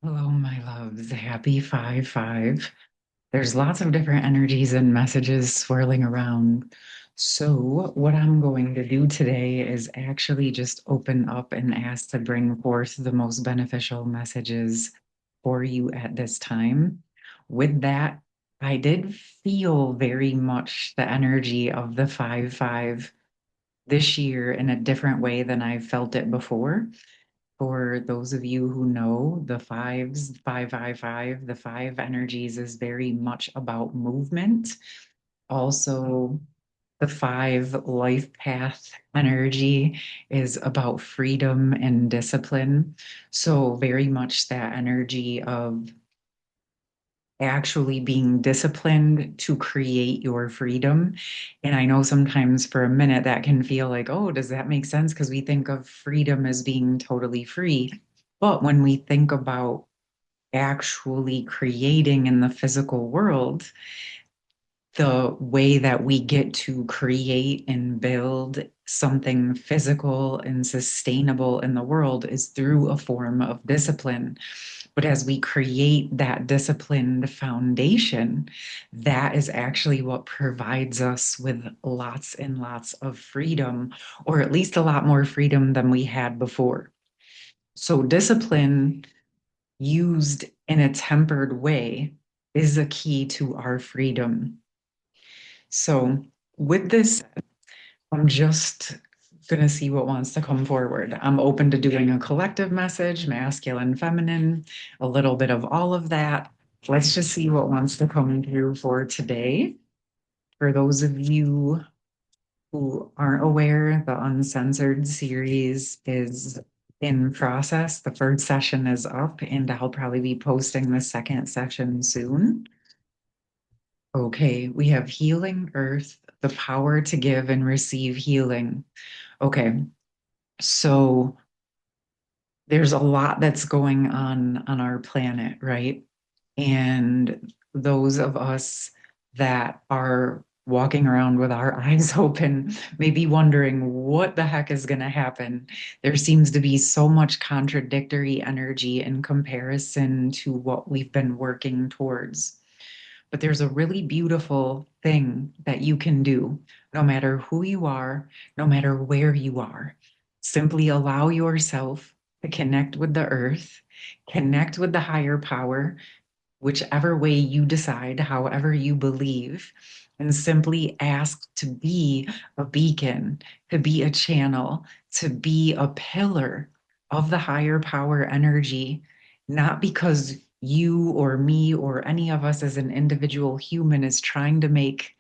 Hello, my loves. Happy 5-5. There's lots of different energies and messages swirling around. So, what I'm going to do today is actually just open up and ask to bring forth the most beneficial messages for you at this time. With that, I did feel very much the energy of the 5-5 this year in a different way than I've felt it before. For those of you who know, the fives, 555, the five energies is very much about movement. Also, the five life path energy is about freedom and discipline. So, very much that energy of actually being disciplined to create your freedom. And I know sometimes for a minute that can feel like, oh, does that make sense? Because we think of freedom as being totally free. But when we think about actually creating in the physical world, the way that we get to create and build something physical and sustainable in the world is through a form of discipline. But as we create that disciplined foundation, that is actually what provides us with lots and lots of freedom, or at least a lot more freedom than we had before. So, discipline used in a tempered way is a key to our freedom. So, with this, I'm just going to see what wants to come forward. I'm open to doing a collective message, masculine, feminine, a little bit of all of that. Let's just see what wants to come through for today. For those of you who aren't aware, the Uncensored series is in process. The first session is up, and I'll probably be posting the second session soon. Okay, we have Healing Earth, the power to give and receive healing. Okay, so there's a lot that's going on our planet, right? And those of us that are walking around with our eyes open may be wondering what the heck is going to happen. There seems to be so much contradictory energy in comparison to what we've been working towards. But there's a really beautiful thing that you can do, no matter who you are, no matter where you are. Simply allow yourself to connect with the earth, connect with the higher power, whichever way you decide, however you believe, and simply ask to be a beacon, to be a channel, to be a pillar of the higher power energy, not because you or me or any of us as an individual human is trying to make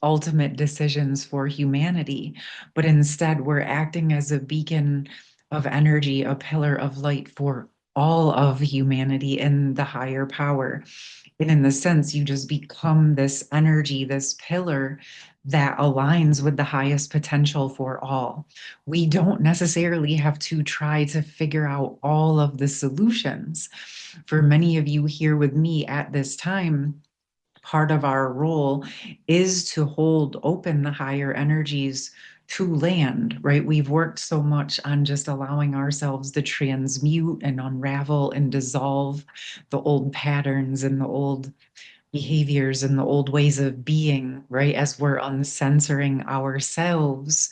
ultimate decisions for humanity, but instead we're acting as a beacon of energy, a pillar of light for all of humanity and the higher power. And in the sense, you just become this energy, this pillar that aligns with the highest potential for all. We don't necessarily have to try to figure out all of the solutions. For many of you here with me at this time, part of our role is to hold open the higher energies to land, right? We've worked so much on just allowing ourselves to transmute and unravel and dissolve the old patterns and the old behaviors and the old ways of being, right? As we're uncensoring ourselves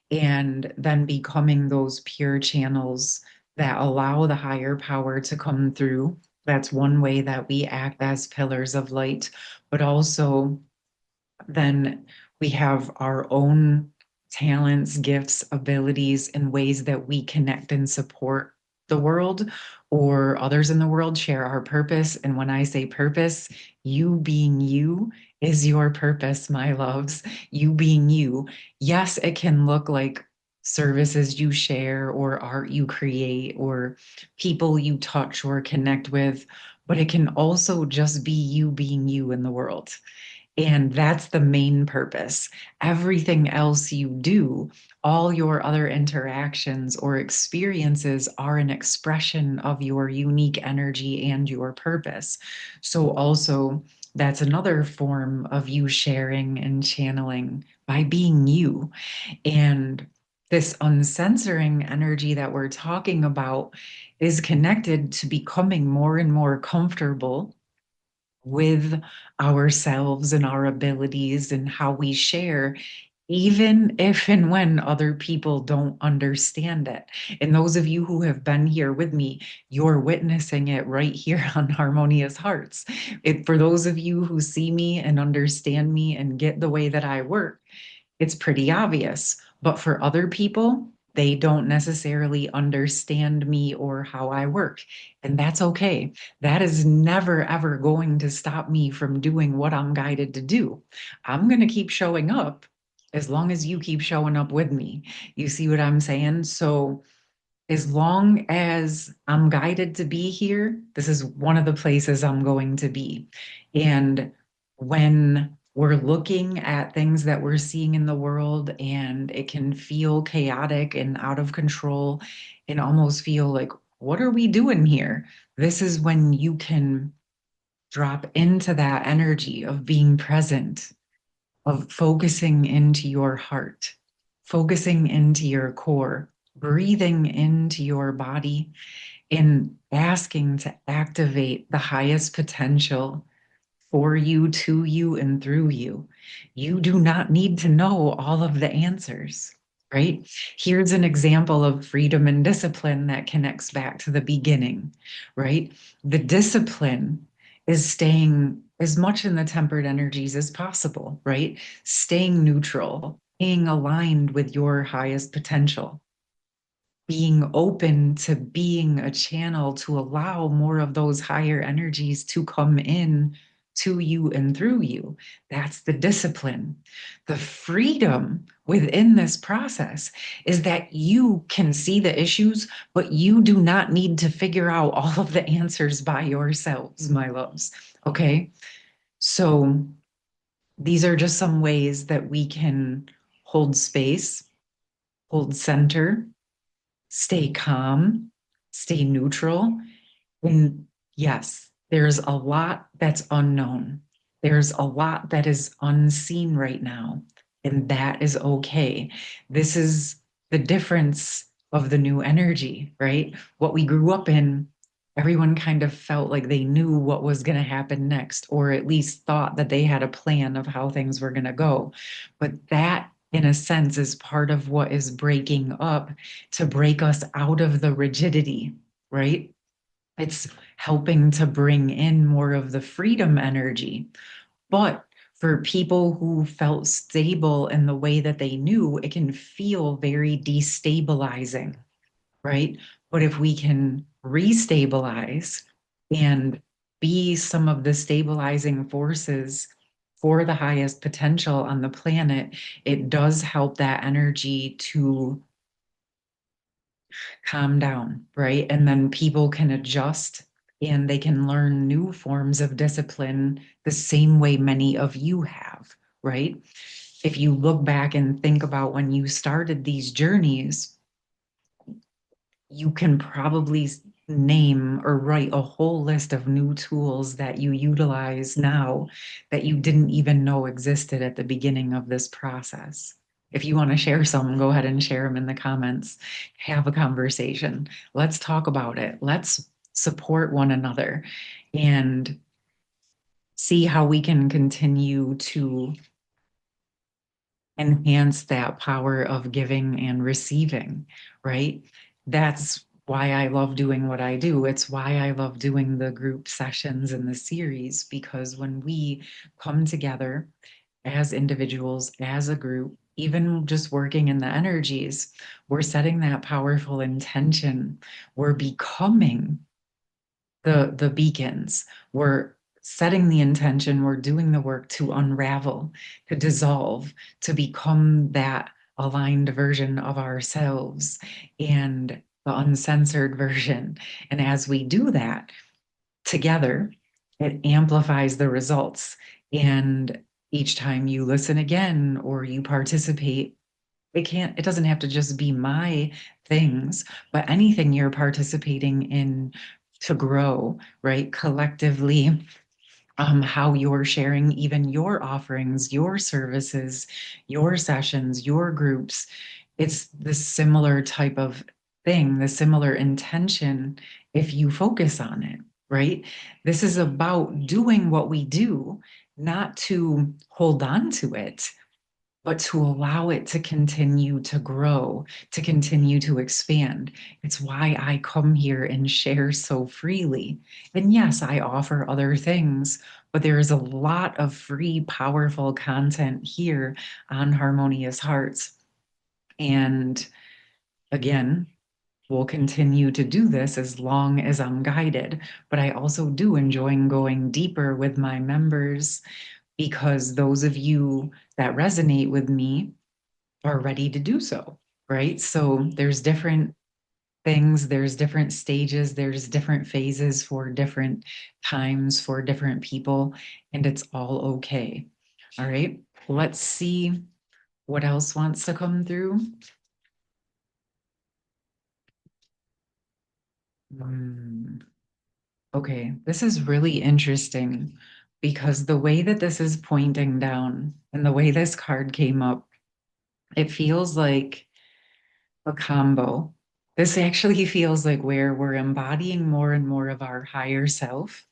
and then becoming those pure channels that allow the higher power to come through. That's one way that we act as pillars of light, but also then we have our own talents, gifts, abilities, and ways that we connect and support the world or others in the world share our purpose. And when I say purpose, you being you is your purpose, my loves. You being you. Yes, it can look like services you share or art you create or people you touch or connect with, but it can also just be you being you in the world. And that's the main purpose. Everything else you do, all your other interactions or experiences are an expression of your unique energy and your purpose. So, also, that's another form of you sharing and channeling by being you. And this uncensoring energy that we're talking about is connected to becoming more and more comfortable with ourselves and our abilities and how we share, even if and when other people don't understand it. And those of you who have been here with me, you're witnessing it right here on Harmonious Hearts. For those of you who see me and understand me and get the way that I work, it's pretty obvious. But for other people, they don't necessarily understand me or how I work. And that's okay. That is never, ever going to stop me from doing what I'm guided to do. I'm going to keep showing up as long as you keep showing up with me. You see what I'm saying? So, as long as I'm guided to be here, this is one of the places I'm going to be. And when we're looking at things that we're seeing in the world and it can feel chaotic and out of control and almost feel like, what are we doing here? This is when you can drop into that energy of being present, of focusing into your heart, focusing into your core, breathing into your body, and asking to activate the highest potential for you, to you, and through you. You do not need to know all of the answers, right? Here's an example of freedom and discipline that connects back to the beginning, right? The discipline is staying as much in the tempered energies as possible, right? Staying neutral, being aligned with your highest potential, being open to being a channel to allow more of those higher energies to come in to you and through you. That's the discipline. The freedom within this process is that you can see the issues, but you do not need to figure out all of the answers by yourselves, my loves. Okay. So these are just some ways that we can hold space, hold center, stay calm, stay neutral. And yes, there's a lot that's unknown. There's a lot that is unseen right now, and that is okay. This is the difference of the new energy, right? What we grew up in, everyone kind of felt like they knew what was going to happen next, or at least thought that they had a plan of how things were going to go. But that, in a sense, is part of what is breaking up to break us out of the rigidity, right? It's helping to bring in more of the freedom energy. But for people who felt stable in the way that they knew, it can feel very destabilizing, right? But if we can restabilize and be some of the stabilizing forces for the highest potential on the planet, it does help that energy to calm down, right? And then people can adjust and they can learn new forms of discipline the same way many of you have, right? If you look back and think about when you started these journeys, you can probably name or write a whole list of new tools that you utilize now that you didn't even know existed at the beginning of this process. If you want to share some, go ahead and share them in the comments. Have a conversation. Let's talk about it. Let's support one another and see how we can continue to enhance that power of giving and receiving, right? That's why I love doing what I do. It's why I love doing the group sessions and the series, because when we come together as individuals, as a group, even just working in the energies, we're setting that powerful intention. We're becoming the beacons. We're setting the intention, we're doing the work to unravel, to dissolve, to become that aligned version of ourselves and the uncensored version. And as we do that together, it amplifies the results. And each time you listen again or you participate, it doesn't have to just be my things, but anything you're participating in to grow, right? Collectively, how you're sharing even your offerings, your services, your sessions, your groups. it's the similar type of thing, the similar intention if you focus on it, right? This is about doing what we do, not to hold on to it, but to allow it to continue to grow, to continue to expand. It's why I come here and share so freely. And yes, I offer other things, but there is a lot of free, powerful content here on Harmonious Hearts. And again, we'll continue to do this as long as I'm guided. But I also do enjoy going deeper with my members because those of you that resonate with me are ready to do so, right? So there's different things, there's different stages, there's different phases for different times for different people, and it's all okay. All right, let's see what else wants to come through. Hmm. Okay, this is really interesting because the way that this is pointing down and the way this card came up, it feels like a combo. This actually feels like where we're embodying more and more of our higher self.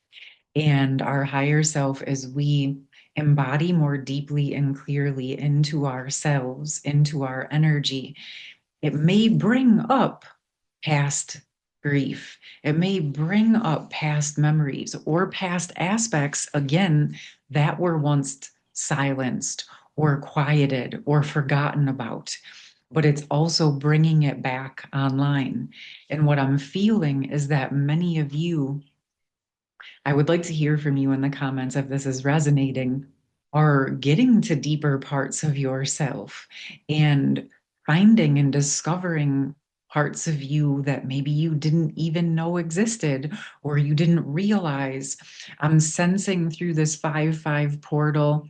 And our higher self, as we embody more deeply and clearly into ourselves, into our energy, it may bring up past grief. It may bring up past memories or past aspects, again, that were once silenced or quieted or forgotten about. But it's also bringing it back online. And what I'm feeling is that many of you, I would like to hear from you in the comments if this is resonating, are getting to deeper parts of yourself and finding and discovering parts of you that maybe you didn't even know existed or you didn't realize. I'm sensing through this 5-5 portal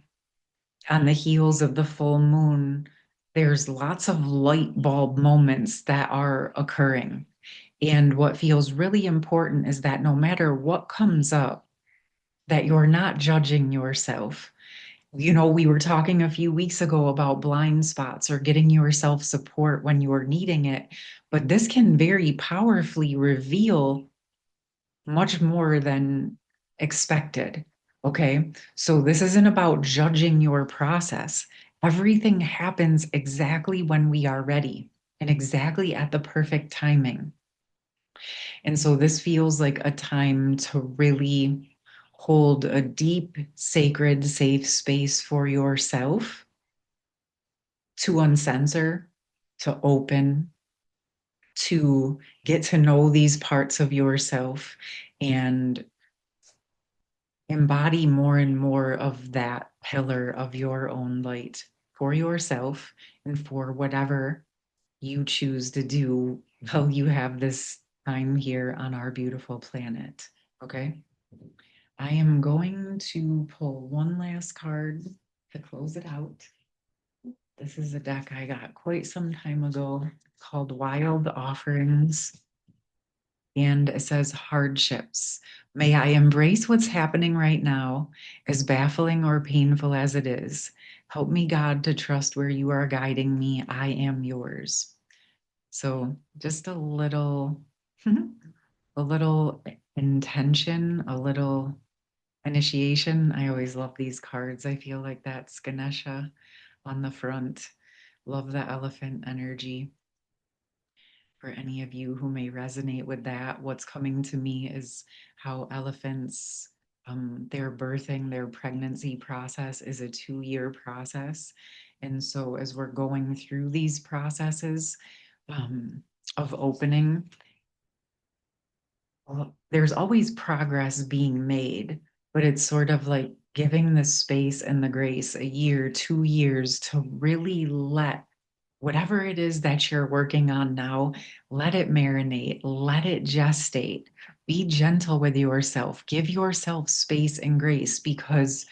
on the heels of the full moon, there's lots of light bulb moments that are occurring. And what feels really important is that no matter what comes up, that you're not judging yourself. You know, we were talking a few weeks ago about blind spots or getting yourself support when you're needing it, but this can very powerfully reveal much more than expected. Okay. So this isn't about judging your process. Everything happens exactly when we are ready and exactly at the perfect timing. And so this feels like a time to really hold a deep, sacred, safe space for yourself to uncensor, to open, to get to know these parts of yourself and embody more and more of that pillar of your own light for yourself and for whatever you choose to do while you have this time here on our beautiful planet. Okay. I am going to pull one last card to close it out. This is a deck I got quite some time ago called Wild Offerings. And it says hardships. May I embrace what's happening right now, as baffling or painful as it is. Help me, God, to trust where you are guiding me. I am yours. So just a little, a little intention, a little initiation. I always love these cards. I feel like that's Ganesha on the front. Love the elephant energy. For any of you who may resonate with that, what's coming to me is how elephants, their birthing, their pregnancy process is a 2-year process. And so as we're going through these processes of opening, well, there's always progress being made, but it's sort of like giving the space and the grace a year, 2 years to really let whatever it is that you're working on now, let it marinate, let it gestate. Be gentle with yourself, give yourself space and grace because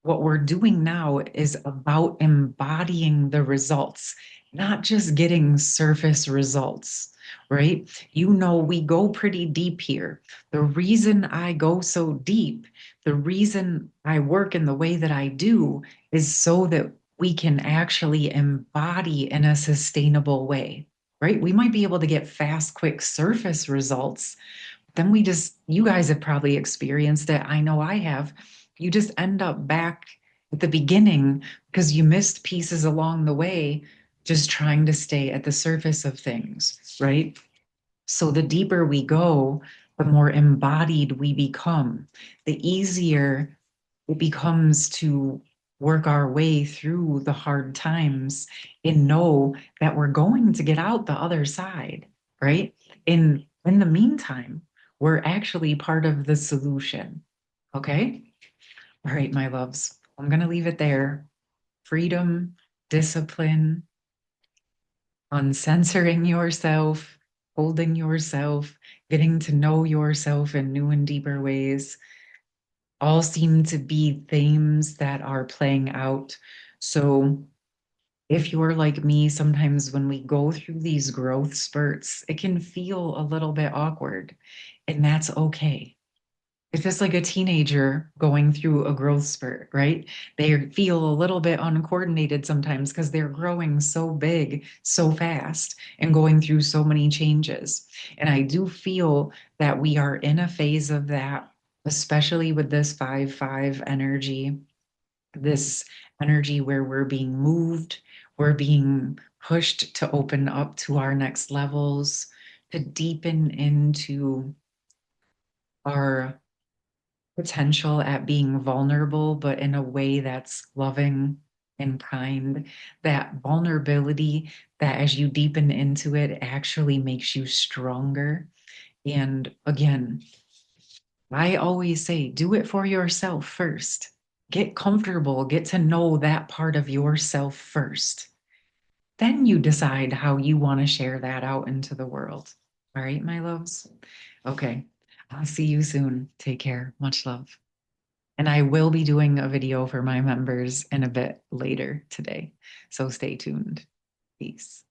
what we're doing now is about embodying the results, not just getting surface results, right? You know, we go pretty deep here. The reason I go so deep, the reason I work in the way that I do is so that we can actually embody in a sustainable way, right? We might be able to get fast, quick surface results. Then you guys have probably experienced it. I know I have. You just end up back at the beginning because you missed pieces along the way, just trying to stay at the surface of things, right? So the deeper we go, the more embodied we become, the easier it becomes to work our way through the hard times and know that we're going to get out the other side, right? In the meantime, we're actually part of the solution. Okay? All right, my loves. I'm going to leave it there. Freedom, discipline, uncensoring yourself, holding yourself, getting to know yourself in new and deeper ways, all seem to be themes that are playing out. So, if you're like me, sometimes when we go through these growth spurts, it can feel a little bit awkward, and that's okay. It's just like a teenager going through a growth spurt, right? They feel a little bit uncoordinated sometimes because they're growing so big, so fast, and going through so many changes. And I do feel that we are in a phase of that, especially with this 5-5 energy, this energy where we're being moved, we're being pushed to open up to our next levels, to deepen into our potential at being vulnerable, but in a way that's loving and kind. That vulnerability, that as you deepen into it, actually makes you stronger. And again, I always say, do it for yourself first. Get comfortable, get to know that part of yourself first. Then you decide how you want to share that out into the world. All right, my loves? Okay. I'll see you soon. Take care. Much love. And I will be doing a video for my members in a bit later today. So stay tuned. Peace.